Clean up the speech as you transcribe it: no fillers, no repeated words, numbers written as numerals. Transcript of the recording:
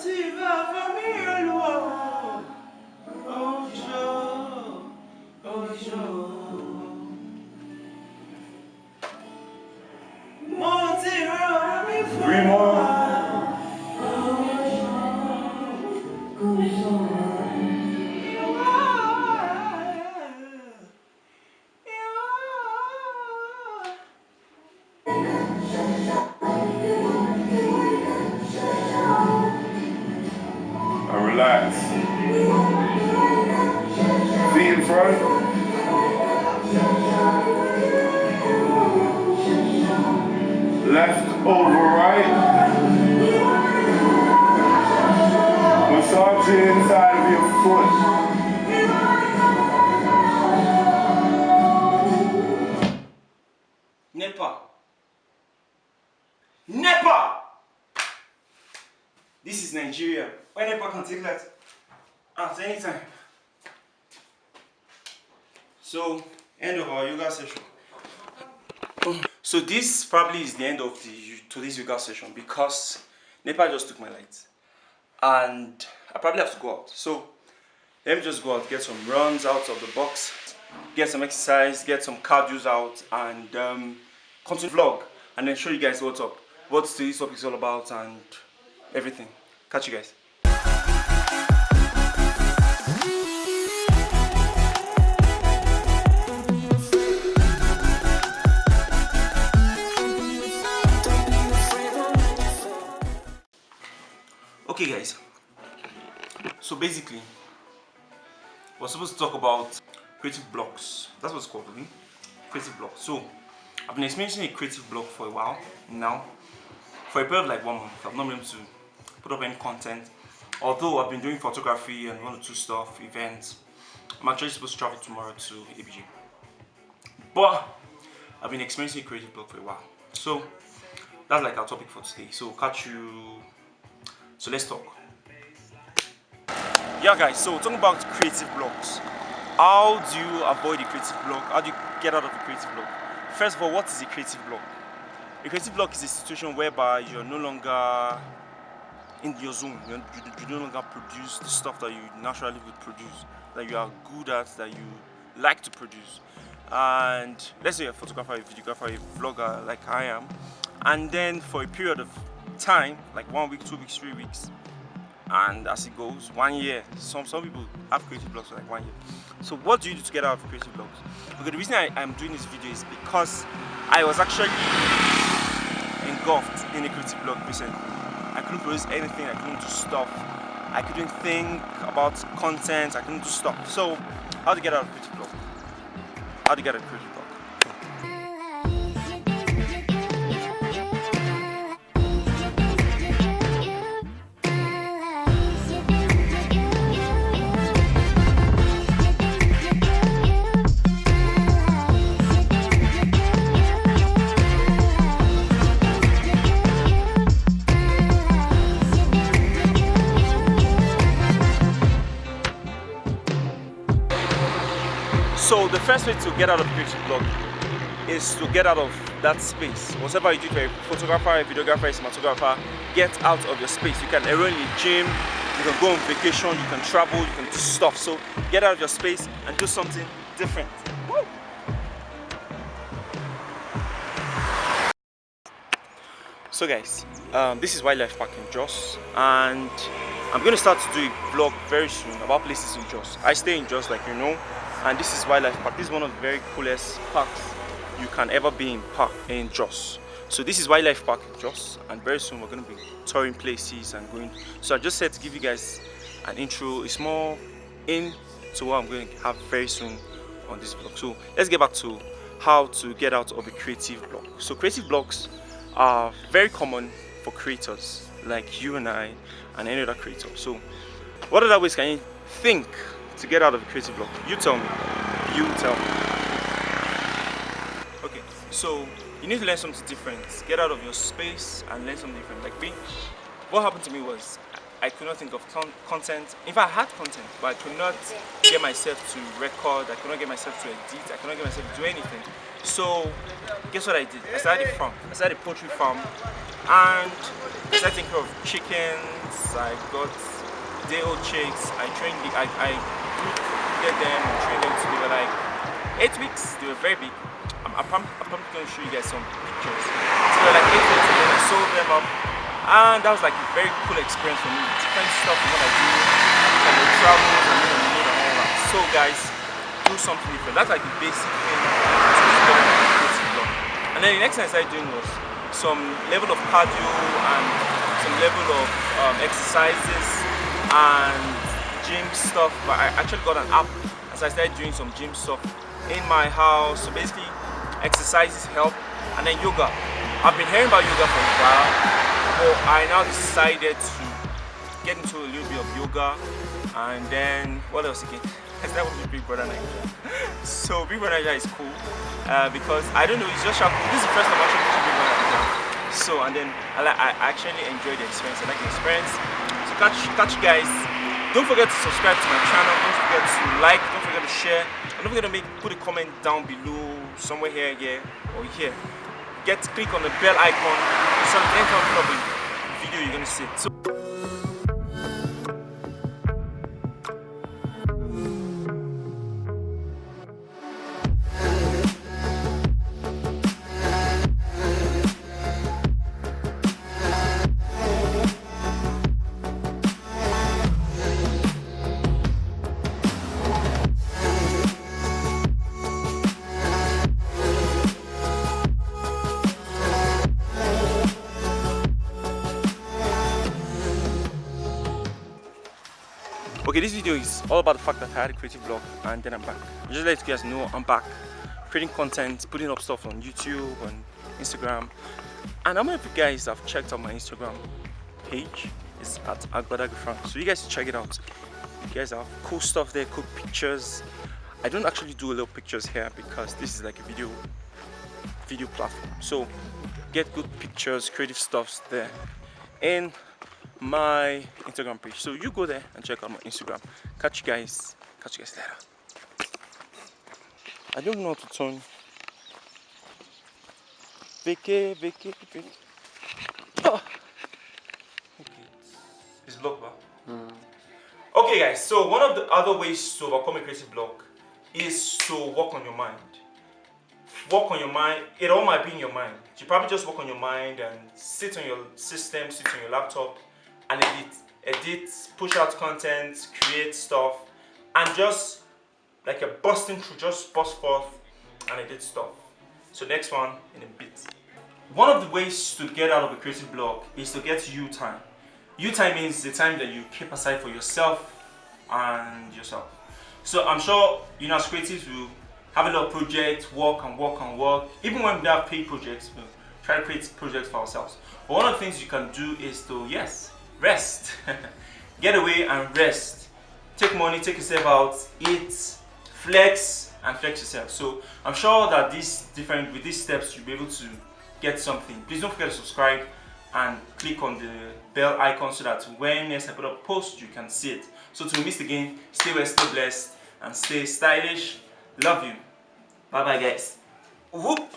tu vas venir loin. Oh Joe, three more. Relax. Feet in front. Left over right. Massage the inside of your foot. Nepa! This is Nigeria. Why Nepa can take that at any time. So, end of our yoga session. So this probably is the end of today's yoga session because Nepa just took my lights. And I probably have to go out. So let me just go out, get some runs out of the box, get some exercise, get some cardio out, and continue vlog, and then show you guys what's up, what today's topic is all about, and everything. Catch you guys. Okay guys, so basically we're supposed to talk about creative blocks. That's what it's called, okay? Creative blocks. So I've been experiencing a creative block for a while now. For a period of like 1 month, I've not been able to put up any content. Although I've been doing photography and 1 or 2 stuff, events. I'm actually supposed to travel tomorrow to ABG. But I've been experiencing a creative block for a while. So that's like our topic for today. So catch you. So let's talk. Yeah guys, so talking about creative blocks. How do you avoid a creative block? How do you get out of a creative block? First of all, what is a creative block? A creative block is a situation whereby you're no longer in your zone. You no longer produce the stuff that you naturally would produce, that you are good at, that you like to produce. And let's say you're a photographer, a videographer, a vlogger like I am, and then for a period of time, like 1 week, 2 weeks, 3 weeks, and as it goes, 1 year. Some people have creative blocks for like 1 year. So what do you do to get out of creative blocks? Okay, the reason I'm doing this video is because I was actually engulfed in a creative block recently. I couldn't produce anything, I couldn't do stuff, I couldn't think about content, I couldn't do stuff. So how to get out of creative block? How to get out of creative block? So the first way to get out of creative block is to get out of that space. Whatever you do, if you're a photographer, a videographer, a cinematographer, get out of your space. You can enroll in a gym, you can go on vacation, you can travel, you can do stuff. So get out of your space and do something different. Woo! So guys, this is Wildlife Park in Jos, and I'm going to start to do a vlog very soon about places in Jos. I stay in Jos, like you know. And this is Wildlife Park. This is one of the very coolest parks you can ever be in Jos. So this is Wildlife Park in Jos, and very soon we're going to be touring places and going. So I just said to give you guys an intro. It's more into what I'm going to have very soon on this vlog. So let's get back to how to get out of a creative block. So creative blocks are very common for creators like you and I and any other creator. So what other ways can you think to get out of a creative block? You tell me. You tell me. Okay, so you need to learn something different. Get out of your space and learn something different. Like me, what happened to me was I could not think of content. In fact, I had content, but I could not get myself to record. I could not get myself to edit. I could not get myself to do anything. So, guess what I did? I started a farm. I started a poultry farm, and I started taking care of chickens. I got day-old chicks. I trained. I get them and trained them to they were like 8 weeks. They were very big. I'm probably going to show you guys some pictures. So they were like 8 weeks, and then I sold them up. And that was like a very cool experience for me. Different stuff from what I do, and the travels and all that. So guys, do something different. That's like the basic thing to vlog. And then the next thing I started doing was some level of cardio and some level of exercises and gym stuff. But I actually got an app as I started doing some gym stuff in my house. So basically, exercises help, and then yoga. I've been hearing about yoga for a while. So I now decided to get into a little bit of yoga, and then what else again? I started watching Big Brother Nigeria. So Big Brother Nigeria is cool because I don't know, it's just sharp. This is the first time I'm actually watching Big Brother Nigeria. So and then I actually enjoy the experience. I like the experience. So catch you guys. Don't forget to subscribe to my channel. Don't forget to like. Don't forget to share. And don't forget to put a comment down below somewhere here or here. Click on the bell icon so anytime I put up a video you're gonna see it. So okay, this video is all about the fact that I had a creative vlog and then I'm back. Just let you guys know I'm back creating content, putting up stuff on YouTube and Instagram. And how many of you guys have checked out my Instagram page? It's at Frank. So you guys check it out. You guys have cool stuff there, cool pictures. I don't actually do a lot of pictures here because this is like a video platform. So get good pictures, creative stuffs there. And my Instagram page, so you go there and check out my Instagram. Catch you guys later. I don't know how to turn vacate. Oh. Okay, it's blocked. Okay guys, so one of the other ways to overcome a creative block is to work on your mind. Work on your mind. It all might be in your mind. You probably just work on your mind and sit on your system, sit on your laptop and edit, push out content, create stuff, and just like a busting through, just bust forth and edit stuff. So next one in a bit. One of the ways to get out of a creative block is to get you time. You time means the time that you keep aside for yourself and yourself. So I'm sure you know as creatives we have a lot of projects, work. Even when we have paid projects, we try to create projects for ourselves. But one of the things you can do is to rest. Get away and rest. Take money, take yourself out, eat, flex yourself. So I'm sure that with these steps you'll be able to get something. Please don't forget to subscribe and click on the bell icon so that when next I put up a post you can see it. So till we meet again, stay well, stay blessed, and stay stylish. Love you. Bye bye guys. Whoop.